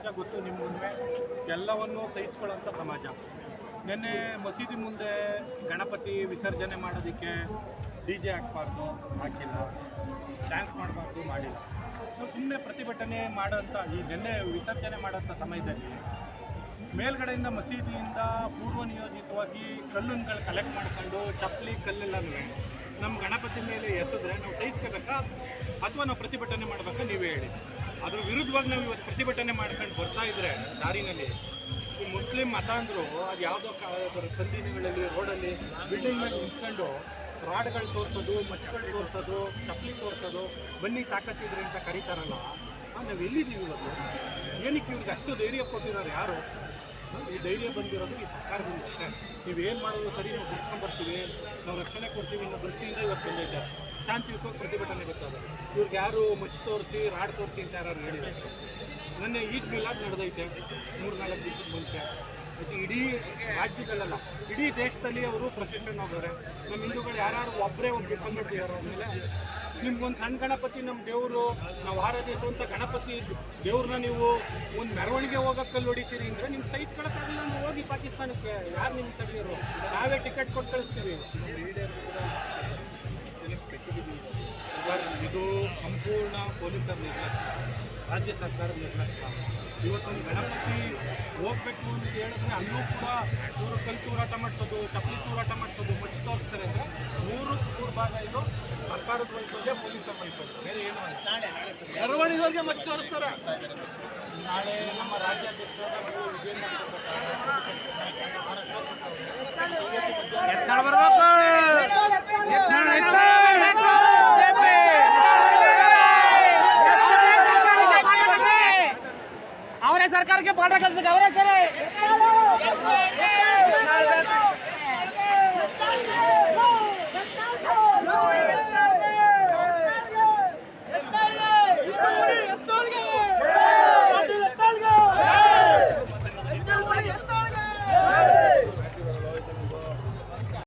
ಸಮಾಜ ಗೊತ್ತು ನಿಮ್ಮ ಮುಂದೆ, ಎಲ್ಲವನ್ನೂ ಸಹಿಸ್ಕೊಳ್ಳೋಂಥ ಸಮಾಜ. ನಿನ್ನೆ ಮಸೀದಿ ಮುಂದೆ ಗಣಪತಿ ವಿಸರ್ಜನೆ ಮಾಡೋದಕ್ಕೆ DJ ಹಾಕಬಾರ್ದು, ಹಾಕಿಲ್ಲ. ಡ್ಯಾನ್ಸ್ ಮಾಡಬಾರ್ದು, ಮಾಡಿಲ್ಲ. ನಾವು ಸುಮ್ಮನೆ ಪ್ರತಿಭಟನೆ ಮಾಡೋಂಥ ನಿನ್ನೆ ವಿಸರ್ಜನೆ ಮಾಡೋಂಥ ಸಮಯದಲ್ಲಿ ಮೇಲ್ಗಡೆಯಿಂದ ಮಸೀದಿಯಿಂದ ಪೂರ್ವ ನಿಯೋಜಿತವಾಗಿ ಕಲ್ಲುಗಳು ಕಲೆಕ್ಟ್ ಮಾಡ್ಕೊಂಡು ಚಪ್ಪಲಿ ಕಲ್ಲೆಲ್ಲನೂ ನಮ್ಮ ಗಣಪತಿ ಮೇಲೆ ಎಸೆದ್ರೆ ನಾವು ಸಹಿಸ್ಕೋಬೇಕಾ ಅಥವಾ ನಾವು ಪ್ರತಿಭಟನೆ ಮಾಡಬೇಕಾ ನೀವೇ ಹೇಳಿ. ಅದ್ರ ವಿರುದ್ಧವಾಗಿ ನಾವು ಇವತ್ತು ಪ್ರತಿಭಟನೆ ಮಾಡ್ಕೊಂಡು ಬರ್ತಾ ಇದ್ರೆ ದಾರಿನಲ್ಲಿ ಈ ಮುಸ್ಲಿಂ ಮತ ಅಂದರು ಅದು ಯಾವುದೋ ಸಂದಿಗಳಲ್ಲಿ ರೋಡಲ್ಲಿ ಬಿಲ್ಡಿಂಗ್ ಮೇಲೆ ನಿಂತ್ಕೊಂಡು ರಾಡ್ಗಳು ತೋರಿಸೋದು, ಮಚ್ಚಗಳು ತೋರಿಸೋದು, ಚಪ್ಪಲಿ ತೋರಿಸೋದು, ಬನ್ನಿ ತಾಕತ್ತಿದ್ರಿ ಅಂತ ಕರೀತಾರಲ್ಲ, ನಾವು ಎಲ್ಲಿದ್ದೀವಿ ಇವತ್ತು? ಏನಕ್ಕೆ ಇವ್ರಿಗೆ ಅಷ್ಟು ಧೈರ್ಯ ಕೊಟ್ಟಿದ್ದಾರೆ ಯಾರು? ಈ ಧೈರ್ಯ ಬಂದಿರೋದು ಈ ಸರ್ಕಾರದಿಂದ ಅಷ್ಟೇ. ನೀವೇನು ಮಾಡೋದು ಸರಿ, ನಾವು ಬಿಡ್ಸ್ಕೊಂಡ್ಬರ್ತೀವಿ, ನಾವು ರಕ್ಷಣೆ ಕೊಡ್ತೀವಿ ಅನ್ನೋ ದೃಷ್ಟಿಯಿಂದ ಇವತ್ತು ಬಂದಿದ್ದಾರೆ. ಶಾಂತಿಯುತವಾಗಿ ಪ್ರತಿಭಟನೆ ಬರ್ತದೆ. ಇವ್ರಿಗೆ ಯಾರು ಮಚ್ಚು ತೋರಿಸಿ ರಾಡ್ ತೋರಿಸಿ ಅಂತ ಯಾರು ಹೇಳಿದ್ದಾರೆ? ಮೊನ್ನೆ ಈದ್ ಮಿಲಾದ್ ನಡೆದೈತೆ 3-4 ದಿವಸದ ಮುಂಚೆ. ಮತ್ತು ಇಡೀ ರಾಜ್ಯಗಳಲ್ಲ, ಇಡೀ ದೇಶದಲ್ಲಿ ಅವರು ಪ್ರೊಸೆಷನ್ ಹೋಗೋರೆ. ನಮ್ಮ ಹಿಂದೂಗಳು ಯಾರು ಒಬ್ಬರೇ ಒಂದು ಬಿಟ್ಕೊಂಡ್ಬಿಡ್ತೀವಿ ಆಮೇಲೆ ನಿಮ್ಗೊಂದು ಸಣ್ಣ ಗಣಪತಿ ನಮ್ಮ ದೇವರು, ನಾವು ಆರಾಧಿಸುವಂಥ ಗಣಪತಿ ದೇವ್ರನ್ನ ನೀವು ಒಂದು ಮೆರವಣಿಗೆ ಹೋಗೋಕ್ಕೆ ಕಲ್ಲು ಹೊಡಿತೀರಿ ಅಂದರೆ ನಿಮ್ಗೆ ಸಹಿಸ್ಕೊಳಕ್ಕಾಗಲ್ಲ ಅಂದ್ರೆ ಹೋಗಿ ಪಾಕಿಸ್ತಾನಕ್ಕೆ. ಯಾರು ನಿಮ್ಗೆ ತಡೆಯೋರು? ನಾವೇ ಟಿಕೆಟ್ ಕೊಟ್ಟು ಕಳಿಸ್ತೀವಿ. ಇದು ಸಂಪೂರ್ಣ ಪೊಲೀಸರ ನಿರ್ಲಕ್ಷ್ಯ, ರಾಜ್ಯ ಸರ್ಕಾರದ ನಿರ್ಲಕ್ಷ್ಯ. ಇವತ್ತೊಂದು ಗಣಪತಿ ಹೋಗ್ಬೇಕು ಅಂತ ಹೇಳಿದ್ರೆ ಅಲ್ಲೂ ಕೂಡ ಇವರು ಕಲ್ಲು ತೂರಾಟ ಮಾಡಿಸೋದು, ಚಪ್ಪಲಿ ತೂರಾಟ ಮಾಡಿಸೋದು, ಮಚ್ಚು ತೋರಿಸ್ತಾರೆ ಅಂದರೆ 3 ಭಾಗ ಇದು ಸರ್ಕಾರದ ವಹಿಸೋದೇ ಪೊಲೀಸರ ವಹಿಸೋದು, ಬೇರೆ ಏನು ಅಲ್ಲ. ಮೆರವಣಿಗೆಗೆ ಮಚ್ಚು ತೋರಿಸ್ತಾರೆ. ನಾಳೆ ನಮ್ಮ ರಾಜ್ಯಾಧ್ಯಕ್ಷರಾದ ಅವರೇ ಸರ್ಕಾರಕ್ಕೆ ಪಾಠ ಕಲಿಸಿದ್ರೆ ಅವರೇ ಸರಿ.